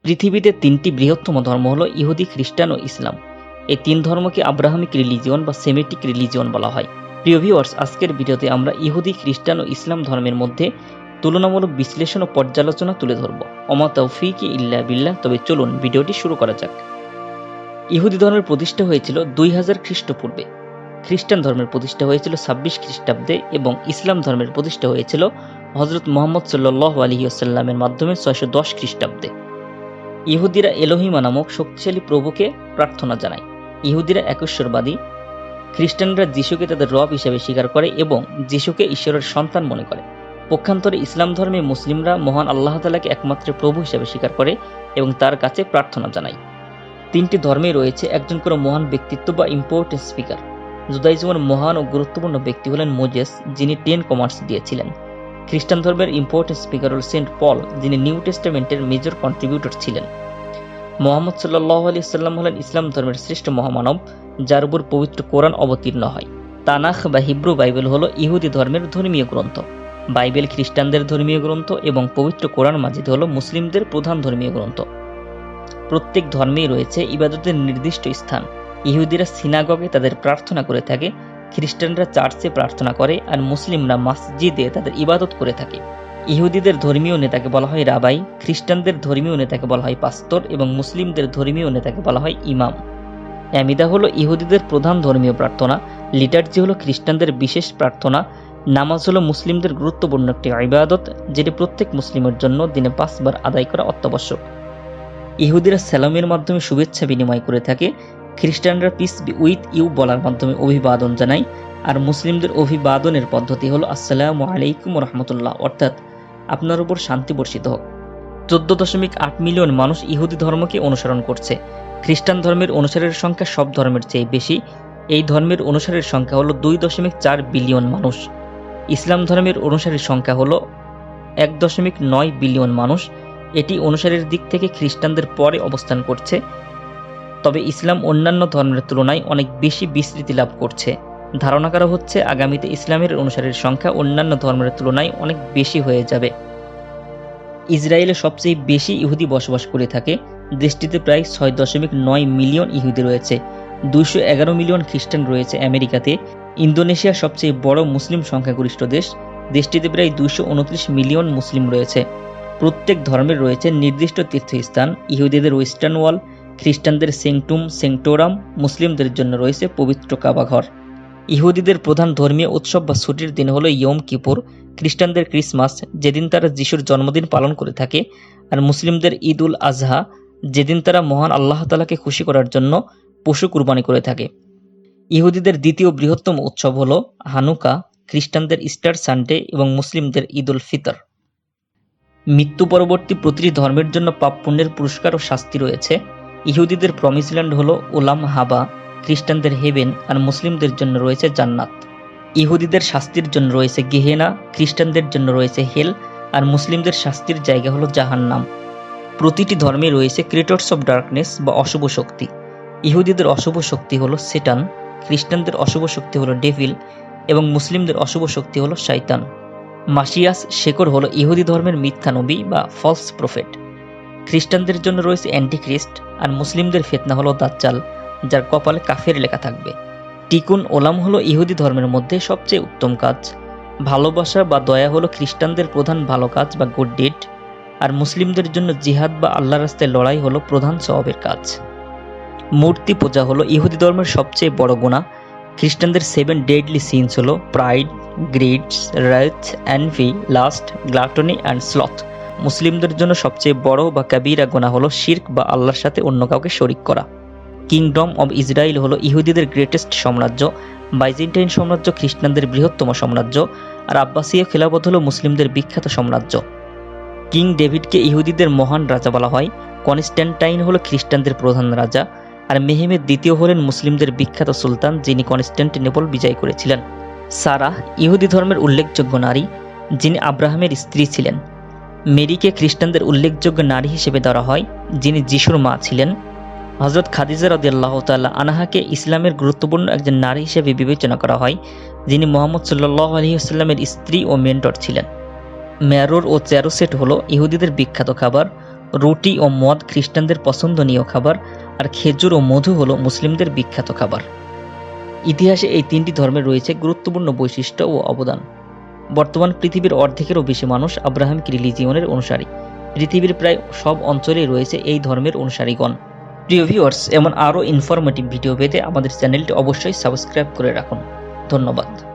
পৃথিবীতে তিনটি বৃহত্তম ধর্ম হলো ইহুদি, খ্রিস্টান ও ইসলাম। এই তিন ধর্মকে আব্রাহামিক রিলিজিয়ন বা সেমিটিক রিলিজিয়ন বলা হয়। প্রিয় ভিউয়ার্স, আজকের ভিডিওতে আমরা ইহুদি, খ্রিস্টান ও ইসলাম ধর্মের মধ্যে তুলনামূলক বিশ্লেষণ ও পর্যালোচনা তুলে ধরব। ওমা তৌফিকি ইল্লা বিল্লাহ। তবে চলুন ভিডিওটি শুরু করা যাক। ইহুদি ধর্মের প্রতিষ্ঠা হয়েছিল 2000 খ্রিস্টপূর্বে, খ্রিস্টান ধর্মের প্রতিষ্ঠা হয়েছিল 26 খ্রিস্টাব্দে এবং ইসলাম ধর্মের প্রতিষ্ঠা হয়েছিল হযরত মুহাম্মদ সাল্লাল্লাহু আলাইহি ওয়াসাল্লামের মাধ্যমে 610 খ্রিস্টাব্দে। ইহুদিরা এলোহিমা নামক শক্তিশালী প্রভুকে প্রার্থনা জানায়। ইহুদিরা একেশ্বরবাদী, খ্রিস্টানরা যিশুকে তাদের রব হিসেবে স্বীকার করে এবং যিশুকে ঈশ্বরের সন্তান মনে করে। পক্ষান্তরে ইসলাম ধর্মে মুসলিমরা মহান আল্লাহ তাআলাকে একমাত্র প্রভু হিসেবে স্বীকার করে এবং তার কাছে প্রার্থনা জানায়। তিনটি ধর্মে রয়েছে একজন করে মহান ব্যক্তিত্ব বা ইম্পর্টেন্ট স্পিকার। জুদাইজমের মহান ও গুরুত্বপূর্ণ ব্যক্তি হলেন মোজেস, যিনি 10 কমান্ডস দিয়েছিলেন। খ্রিস্টান ধর্মের ইম্পর্টেন্ট স্পিকার হল সেন্ট পল, যিনি নিউ টেস্টামেন্টের মেজর কন্ট্রিবিউটর ছিলেন। মুহাম্মদ সাল্লাল্লাহু আলাইহি ওয়াসাল্লাম হলেন ইসলাম ধর্মের শ্রেষ্ঠ মহামানব, যার উপর পবিত্র কোরআন অবতীর্ণ হয়। তানাখ বা হিব্রু বাইবেল হলো ইহুদি ধর্মের ধর্মীয় গ্রন্থ। বাইবেল খ্রিস্টানদের ধর্মীয় গ্রন্থ এবং পবিত্র কোরআন মাজিদ হলো মুসলিমদের প্রধান ধর্মীয় গ্রন্থ। প্রত্যেক ধর্মেই রয়েছে ইবাদতের নির্দিষ্ট স্থান। ইহুদিরা সিনাগগে তাদের প্রার্থনা করে থাকে, খ্রিস্টানরা চার্চে প্রার্থনা করে আর মুসলিমরা মসজিদে তাদের ইবাদত করে থাকে। ইহুদিদের ধর্মীয় নেতাকে বলা হয় রাবাই, খ্রিস্টানদের ধর্মীয় নেতাকে বলা হয় পাস্তর এবং মুসলিমদের ধর্মীয় নেতাকে বলা হয় ইমাম। অ্যামিদা হলো ইহুদিদের প্রধান ধর্মীয় প্রার্থনা, লিটার্জি হলো খ্রিস্টানদের বিশেষ প্রার্থনা, নামাজ হলো মুসলিমদের গুরুত্বপূর্ণ একটি ইবাদত, যেটি প্রত্যেক মুসলিমের জন্য দিনে 5 বার আদায় করা অত্যাবশ্যক। ইহুদিরা সালামের মাধ্যমে শুভেচ্ছা বিনিময় করে থাকে, খ্রিস্টানরা পিস বি উইথ ইউ বলার মাধ্যমে অভিবাদন জানায়, আর মুসলিমদের অভিবাদনের পদ্ধতি হলো আসসালামু আলাইকুম রাহমাতুল্লাহ, অর্থাৎ আপনার উপর শান্তি বর্ষিত হোক। 14.8 মিলিয়ন মানুষ ইহুদি ধর্মকে অনুসরণ করছে। খ্রিস্টান ধর্মের অনুসারীর সংখ্যা সব ধর্মের চেয়ে বেশি। এই ধর্মের অনুসারীর সংখ্যা হলো 2.4 বিলিয়ন মানুষ। ইসলাম ধর্মের অনুসারীর সংখ্যা হলো 1.9 বিলিয়ন মানুষ। এটি অনুসারীর দিক থেকে খ্রিস্টানদের পরে অবস্থান করছে। তবে ইসলাম অন্যান্য ধর্মের তুলনায় অনেক বেশি বিস্তৃতি লাভ করছে। ধারণা করা হচ্ছে আগামীতে ইসলামের অনুসারীর সংখ্যা অন্যান্য ধর্মের তুলনায় অনেক বেশি হয়ে যাবে। ইসরায়েলে সবচেয়ে বেশি ইহুদি বসবাস করে থাকে। দেশটিতে প্রায় 6.9 মিলিয়ন ইহুদি রয়েছে। 211 মিলিয়ন খ্রিস্টান রয়েছে আমেরিকাতে। ইন্দোনেশিয়া সবচেয়ে বড় মুসলিম সংখ্যাগরিষ্ঠ দেশ। দেশটিতে প্রায় 229 মিলিয়ন মুসলিম রয়েছে। প্রত্যেক ধর্মের রয়েছে নির্দিষ্ট তীর্থস্থান। ইহুদিদের ওয়েস্টার্ন ওয়াল, খ্রিস্টানদের সেংটুম সেংটোরাম, মুসলিমদের জন্য রয়েছে পবিত্র কাবাঘর। ইহুদিদের প্রধান ধর্মীয় উৎসব বা ছুটির দিন হলো ইয়ম কিপুর, খ্রিস্টানদের ক্রিসমাস, যেদিন তারা যিশুর জন্মদিন পালন করে থাকে, আর মুসলিমদের ঈদ উল আজহা, যেদিন তারা মহান আল্লাহ তাআলাকে খুশি করার জন্য পশু কুরবানি করে থাকে। ইহুদিদের দ্বিতীয় বৃহত্তম উৎসব হলো হানুকা, খ্রিস্টানদের ইস্টার সানডে এবং মুসলিমদের ঈদ উল ফিতর। মৃত্যু পরবর্তী প্রতিটি ধর্মের জন্য পাপ পুণ্যের পুরস্কার ও শাস্তি রয়েছে। ইহুদিদের প্রমিসল্যান্ড হলো ওলাম হাবা, খ্রিস্টানদের হেভেন, আর মুসলিমদের জন্য রয়েছে জান্নাত। ইহুদিদের শাস্তির জন্য রয়েছে গেহেনা, খ্রিস্টানদের জন্য রয়েছে হেল, আর মুসলিমদের শাস্তির জায়গা হলো জাহান্নাম। প্রতিটি ধর্মে রয়েছে ক্রিয়েটরস অফ ডার্কনেস বা অশুভ শক্তি। ইহুদিদের অশুভ শক্তি হলো সেটান, খ্রিস্টানদের অশুভ শক্তি হলো ডেভিল এবং মুসলিমদের অশুভ শক্তি হলো শয়তান। মাসিয়াস শেকর হলো ইহুদি ধর্মের মিথ্যা নবী বা ফলস প্রফেট। খ্রিস্টানদের জন্য রয়েছে অ্যান্টিখ্রিস্ট, আর মুসলিমদের ফিতনা হলো দাজ্জাল, যার কপালে কাফের লেখা থাকবে। টিকুন ওলাম হলো ইহুদি ধর্মের মধ্যে সবচেয়ে উত্তম কাজ। ভালোবাসা বা দয়া হলো খ্রিস্টানদের প্রধান ভালো কাজ বা গুড ডিড, আর মুসলিমদের জন্য জিহাদ বা আল্লাহর রাস্তায় লড়াই হলো প্রধান সওয়াবের কাজ। মূর্তি পূজা হলো ইহুদি ধর্মের সবচেয়ে বড় গুনাহ। খ্রিস্টানদের 7 ডেডলি সিনস হলো pride, greets, রাথ, NV, last, গ্লাটনি and sloth. মুসলিমদের জন্য সবচেয়ে বড় বা কাবীরা গুনাহ হলো শিরক বা আল্লাহর সাথে অন্য কাউকে শরীক করা। কিংডম অব ইসরায়েল হলো ইহুদিদের গ্রেটেস্ট সাম্রাজ্য। বাইজেন্টাইন সাম্রাজ্য খ্রিস্টানদের বৃহত্তম সাম্রাজ্য, আর আব্বাসীয় খেলাফত হলো মুসলিমদের বিখ্যাত সাম্রাজ্য। কিং ডেভিডকে ইহুদিদের মহান রাজা বলা হয়। কনস্ট্যান্টাইন হলো খ্রিস্টানদের প্রধান রাজা, আর মেহেমেদ দ্বিতীয় হলেন মুসলিমদের বিখ্যাত সুলতান, যিনি কনস্ট্যান্টিনোপল বিজয় করেছিলেন। সারাহ ইহুদি ধর্মের উল্লেখযোগ্য নারী, যিনি আব্রাহামের স্ত্রী ছিলেন। মেরিকে খ্রিস্টানদের উল্লেখযোগ্য নারী হিসেবে ধরা হয়, যিনি যিশুর মা ছিলেন। হযরত খাদিজা রাদিয়াল্লাহু তাআলা আনহাকে ইসলামের গুরুত্বপূর্ণ একজন নারী হিসেবে বিবেচনা করা হয়, যিনি মুহাম্মদ সাল্লাল্লাহু আলাইহি ওয়াসাল্লামের স্ত্রী ও মেন্টর ছিলেন। ম্যারোর ও চ্যারোসেট হলো ইহুদিদের বিখ্যাত খাবার। রুটি ও মদ খ্রিস্টানদের পছন্দনীয় খাবার, আর খেজুর ও মধু হলো মুসলিমদের বিখ্যাত খাবার। ইতিহাসে এই তিনটি ধর্মের রয়েছে গুরুত্বপূর্ণ বৈশিষ্ট্য ও অবদান। বর্তমান পৃথিবীর অর্ধেকেরও বেশি মানুষ আব্রাহামিক রিলিজিয়নের অনুসারী। পৃথিবীর প্রায় সব অঞ্চলেই রয়েছে এই ধর্মের অনুসারীগণ। প্রিয় ভিউয়ার্স, এমন আরও ইনফরমেটিভ ভিডিও পেতে আমাদের চ্যানেলটি অবশ্যই সাবস্ক্রাইব করে রাখুন। ধন্যবাদ।